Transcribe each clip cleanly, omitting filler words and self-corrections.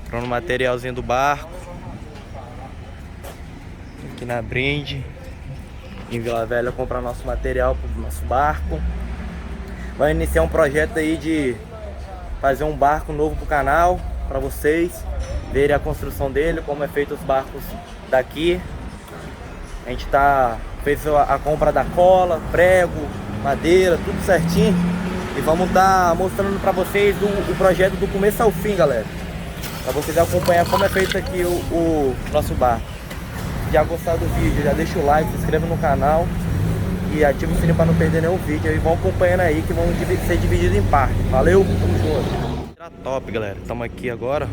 Comprando o materialzinho do barco. Aqui na Brinde. Em Vila Velha comprar nosso material pro nosso barco. Vai iniciar um projeto aí de fazer um barco novo pro canal, para vocês verem a construção dele, como é feito os barcos daqui. A gente fez a compra da cola, prego, madeira, tudo certinho. E vamos estar mostrando para vocês o projeto do começo ao fim, galera. Para vocês acompanhar como é feito aqui o nosso barco. Se já gostaram do vídeo, já deixa o like, se inscreva no canal e ativa o sininho para não perder nenhum vídeo. E vão acompanhando aí que vão ser divididos em parte. Valeu, tamo junto. Tá top, galera. Estamos aqui agora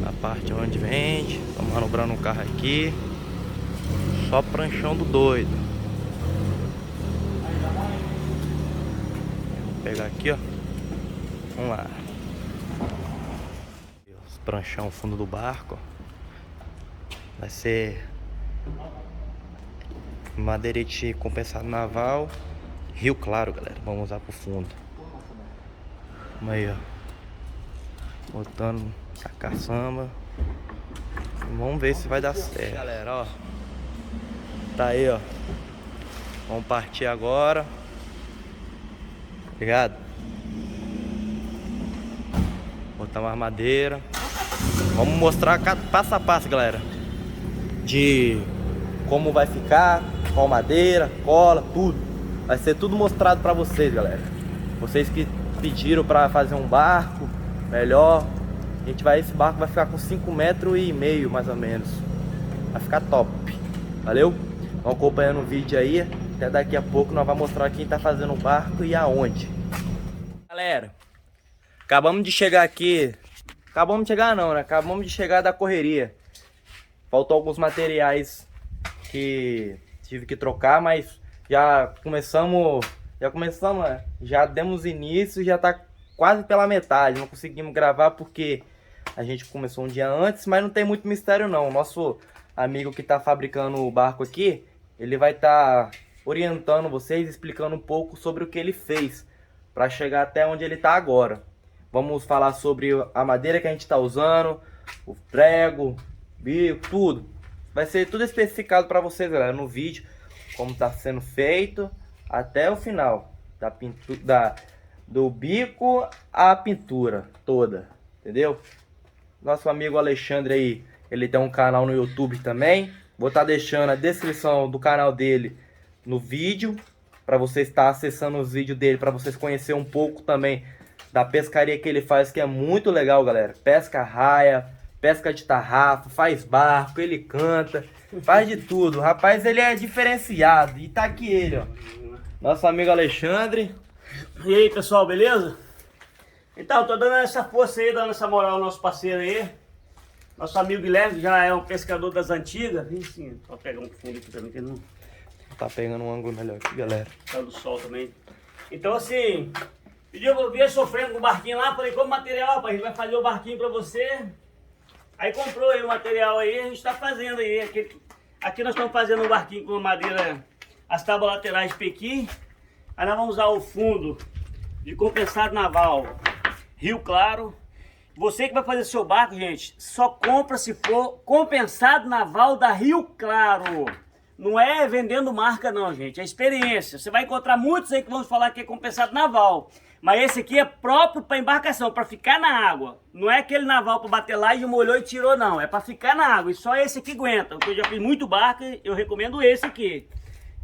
na parte onde vende. Estamos manobrando um carro aqui. Só pranchão do doido. Vou pegar aqui, ó. Vamos lá. Os pranchão fundo do barco, ó. Vai ser madeirite compensado naval, Rio Claro, galera. Vamos usar pro fundo. Vamos aí, ó. Botando a caçamba. Vamos ver se vai dar certo, galera, ó. Tá aí, ó. Vamos partir agora. Ligado? Botar mais madeira. Vamos mostrar passo a passo, galera, de como vai ficar, qual madeira, cola, tudo. Vai ser tudo mostrado pra vocês, galera. Vocês que pediram pra fazer um barco melhor. Esse barco vai ficar com 5,5 metros mais ou menos. Vai ficar top. Valeu? Vão acompanhando o vídeo aí. Até daqui a pouco nós vamos mostrar quem tá fazendo o barco e aonde. Galera, acabamos de chegar aqui. Acabamos de chegar não, né? Acabamos de chegar da correria. Faltou alguns materiais que tive que trocar, mas já começamos, né? Já demos início, já tá quase pela metade. Não conseguimos gravar porque a gente começou um dia antes, mas não tem muito mistério não. O nosso amigo que tá fabricando o barco aqui, ele vai estar orientando vocês, explicando um pouco sobre o que ele fez para chegar até onde ele tá agora. Vamos falar sobre a madeira que a gente tá usando, o prego, bico, tudo. Vai ser tudo especificado para vocês, galera, no vídeo, como tá sendo feito até o final da pintura, do bico à pintura toda, entendeu? Nosso amigo Alexandre aí, ele tem um canal no YouTube também. Vou estar deixando a descrição do canal dele no vídeo, para vocês estar acessando os vídeos dele, para vocês conhecerem um pouco também da pescaria que ele faz, que é muito legal, galera. Pesca raia, pesca de tarrafa, faz barco, ele canta, faz de tudo. O rapaz, ele é diferenciado. E tá aqui ele, ó. Nosso amigo Alexandre. E aí, pessoal, beleza? Então, tô dando essa força aí, dando essa moral ao nosso parceiro aí. Nosso amigo Guilherme já é um pescador das antigas. Vem sim, só pegar um fundo aqui também, que não tá pegando um ângulo melhor aqui, galera. Tá do sol também. Então, assim, eu vi sofrendo com o barquinho lá, falei, como material, rapaz, a gente vai fazer o barquinho pra você. Aí comprou aí o material aí, a gente tá fazendo aí. Aqui nós estamos fazendo um barquinho com madeira, as tábuas laterais de pequi. Aí nós vamos usar o fundo de compensado naval Rio Claro. Você que vai fazer seu barco, gente, só compra se for compensado naval da Rio Claro. Não é vendendo marca não, gente, é experiência. Você vai encontrar muitos aí que vão falar que é compensado naval. Mas esse aqui é próprio para embarcação, para ficar na água. Não é aquele naval para bater lá e molhou e tirou, não. É para ficar na água. E só esse aqui aguenta. Eu já fiz muito barco, eu recomendo esse aqui.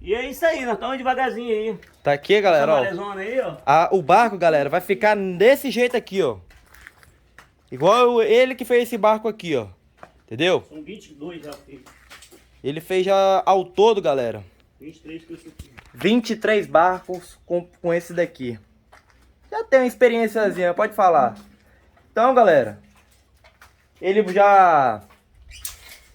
E é isso aí, nós estamos devagarzinho aí. Tá aqui, galera, ó. Aí, ó. O barco, galera, vai ficar desse jeito aqui, ó. Igual ele que fez esse barco aqui, ó. Entendeu? São 22 já feitos. Ele fez já ao todo, galera, 23 com esse aqui. 23 barcos com esse daqui. Já tem uma experiênciazinha, pode falar. Então, galera, ele já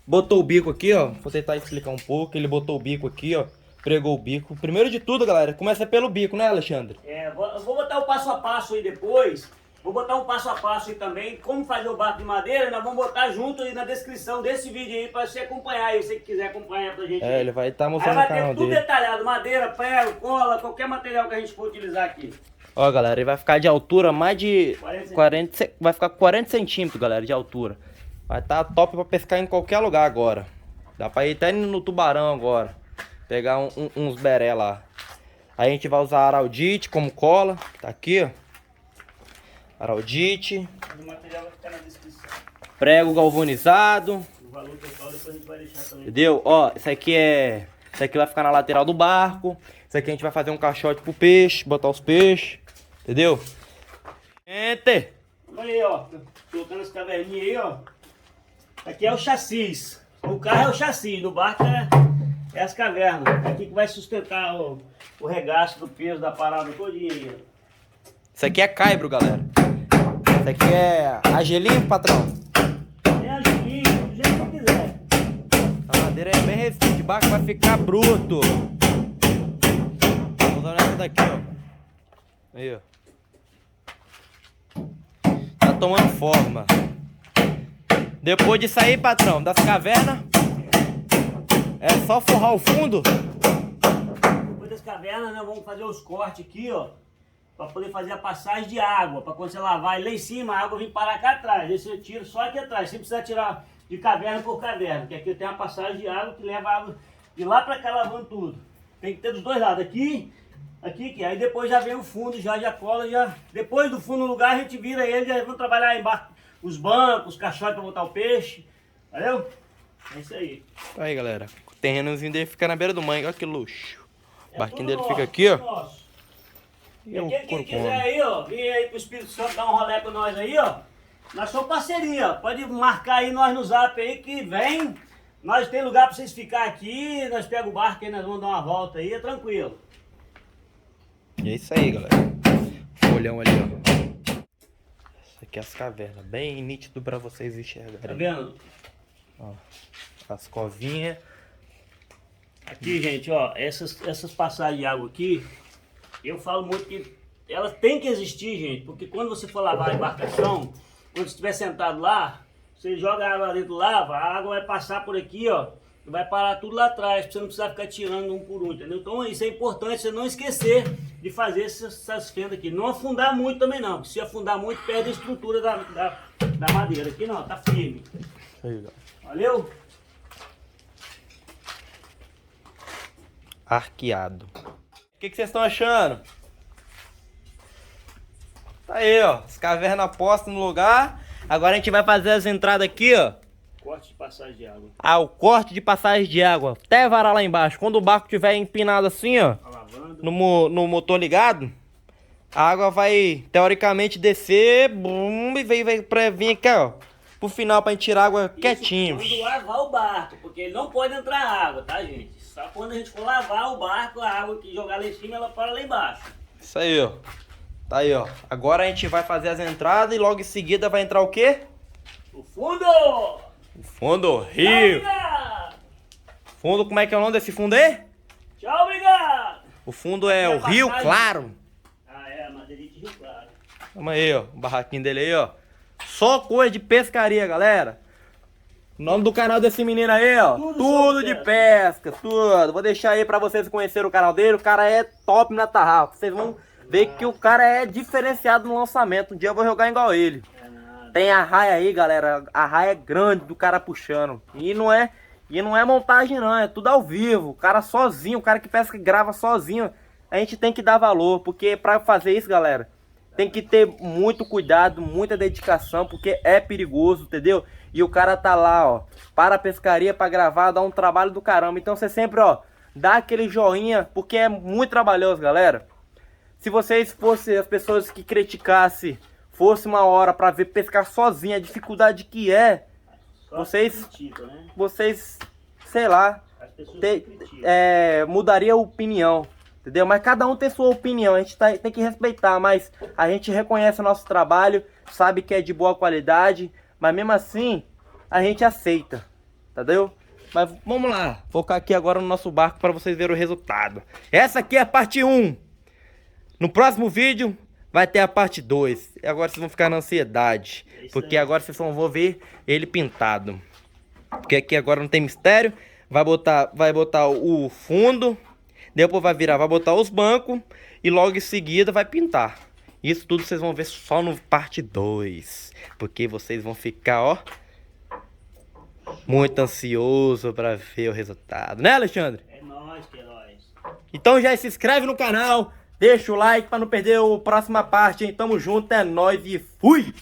botou o bico aqui, ó. Vou tentar explicar um pouco. Ele botou o bico aqui, ó. Pregou o bico. Primeiro de tudo, galera, começa pelo bico, né, Alexandre? Eu vou botar o passo a passo aí depois. Vou botar um passo a passo aí também, como fazer o barco de madeira, nós vamos botar junto aí na descrição desse vídeo aí, para você acompanhar aí, se você quiser acompanhar pra gente. É, aí. Ele vai estar mostrando aí o canal vai ter tudo dele. detalhado, madeira, prego, cola, qualquer material que a gente for utilizar aqui. Ó, galera, ele vai ficar de altura mais de 40 40, vai ficar 40 centímetros, galera, de altura. Vai estar top pra pescar em qualquer lugar agora. Dá pra ir até no tubarão agora. Pegar uns beré lá. Aí a gente vai usar araldite como cola. Tá aqui, ó. Araldite. O material vai ficar na descrição. Prego galvanizado. O valor total depois a gente vai deixar também. Entendeu? Ó, isso aqui vai ficar na lateral do barco. Isso aqui a gente vai fazer um caixote pro peixe, botar os peixes. Entendeu? Gente! Olha aí, ó. Colocando as caverninhas aí, ó. Aqui é o chassi. O carro é o chassi, no barco é as cavernas. Aqui que vai sustentar o regaço do peso da parada todinha aí, ó. Isso aqui é caibro, galera. Isso aqui é agelinho, patrão. É agelinho, do jeito que quiser. A madeira é bem resistente, o barco vai ficar bruto. Vou usar essa daqui, ó. Aí, ó. Tá tomando forma. Depois de sair, patrão, das cavernas, é só forrar o fundo. Depois das cavernas, nós vamos fazer os cortes aqui, ó. Pra poder fazer a passagem de água. Pra quando você lavar lá em cima, a água vem parar cá atrás. Aí você tira só aqui atrás. Você precisa tirar de caverna por caverna. Porque aqui tem uma passagem de água que leva a água de lá pra cá lavando tudo. Tem que ter dos dois lados. Aqui. Aí depois já vem o fundo, já cola, já. Depois do fundo no lugar a gente vira ele, já vamos trabalhar embaixo. Os bancos, os caixotes para botar o peixe. Valeu? É isso aí. Aí, galera. O terrenozinho dele fica na beira do mangue. Olha que luxo. O barquinho dele tudo fica nosso, aqui, ó. tudo nosso. E E o quem quiser corcunda. aí, ó, vir aí pro Espírito Santo dar um rolê com nós aí, ó. Nós somos parceria, ó. Pode marcar aí nós no zap aí que vem. Nós tem lugar pra vocês ficar aqui. Nós pegamos o barco aí, nós vamos dar uma volta aí, é tranquilo. E é isso aí, galera. Folhão ali, ó. Isso aqui é as cavernas. Bem nítido pra vocês Tá enxergarem. vendo? Ó, as covinhas. Aqui, gente, ó, essas passagens de água aqui, eu falo muito que elas têm que existir, gente, porque quando você for lavar a embarcação, quando você estiver sentado lá, você joga a água lá dentro, lava, a água vai passar por aqui, ó, e vai parar tudo lá atrás, pra você não precisar ficar tirando um por um, entendeu? Então isso é importante, você não esquecer de fazer essas fendas aqui. Não afundar muito também não, porque se afundar muito, perde a estrutura da madeira. Aqui não, tá firme. Isso aí, galera. Valeu? Arqueado. O que vocês estão achando? Tá aí, ó. As cavernas postas no lugar. Agora a gente vai fazer as entradas aqui, ó. Corte de passagem de água. Ah, o corte de passagem de água. Até varar lá embaixo. Quando o barco estiver empinado assim, ó. Tá lavando. No motor ligado. A água vai, teoricamente, descer. Bum, e vai vir aqui, ó. Pro final, pra gente tirar a água quietinho. Quando lavar o barco, porque ele não pode entrar água, tá, gente? Só quando a gente for lavar o barco, a água que jogar lá em cima, ela para lá embaixo. Isso aí, ó. Tá aí, ó. Agora a gente vai fazer as entradas e logo em seguida vai entrar o quê? O fundo! O fundo Tchau, rio. obrigado! Fundo, como é que é o nome desse fundo aí? Tchau, obrigado! O fundo é o Rio Claro. Ah, é, a madeirite Rio Claro. Tamo aí, ó. O barraquinho dele aí, ó. Só coisa de pescaria, galera. O nome do canal desse menino aí, ó. Tudo Tudo sobre de pesca, tudo. Vou deixar aí pra vocês conhecerem o canal dele. O cara é top na tarrafa. Vocês vão ver que o cara é diferenciado no lançamento. Um dia eu vou jogar igual ele. É nada. Tem a raia aí, galera. A raia é grande do cara puxando. E não é montagem não, é tudo ao vivo. O cara sozinho, o cara que pesca e grava sozinho. A gente tem que dar valor, porque pra fazer isso, galera, tem que ter muito cuidado, muita dedicação, porque é perigoso, entendeu? E o cara tá lá, ó, para a pescaria, pra gravar, dá um trabalho do caramba. Então você sempre, ó, dá aquele joinha, porque é muito trabalhoso, galera. Se vocês fossem as pessoas que criticassem, fosse uma hora pra ver pescar sozinho, a dificuldade que é, Só vocês- que critica, né? vocês, sei lá, As pessoas te- que criticam. mudaria a opinião, entendeu? Mas cada um tem sua opinião, a gente tem que respeitar, mas a gente reconhece o nosso trabalho, sabe que é de boa qualidade, mas mesmo assim, a gente aceita, entendeu? Mas vamos lá, focar aqui agora no nosso barco para vocês verem o resultado. Essa aqui é a parte 1. No próximo vídeo vai ter a parte 2. E agora vocês vão ficar na ansiedade, É isso porque aí. agora vocês vão ver ele pintado. Porque aqui agora não tem mistério. Vai botar o fundo. Depois vai virar, vai botar os bancos e logo em seguida vai pintar. Isso tudo vocês vão ver só no parte 2. Porque vocês vão ficar, ó, muito ansioso para ver o resultado. Né, Alexandre? É nóis, Queiroz. Então já se inscreve no canal, deixa o like para não perder a próxima parte, hein? Tamo junto, é nóis e fui!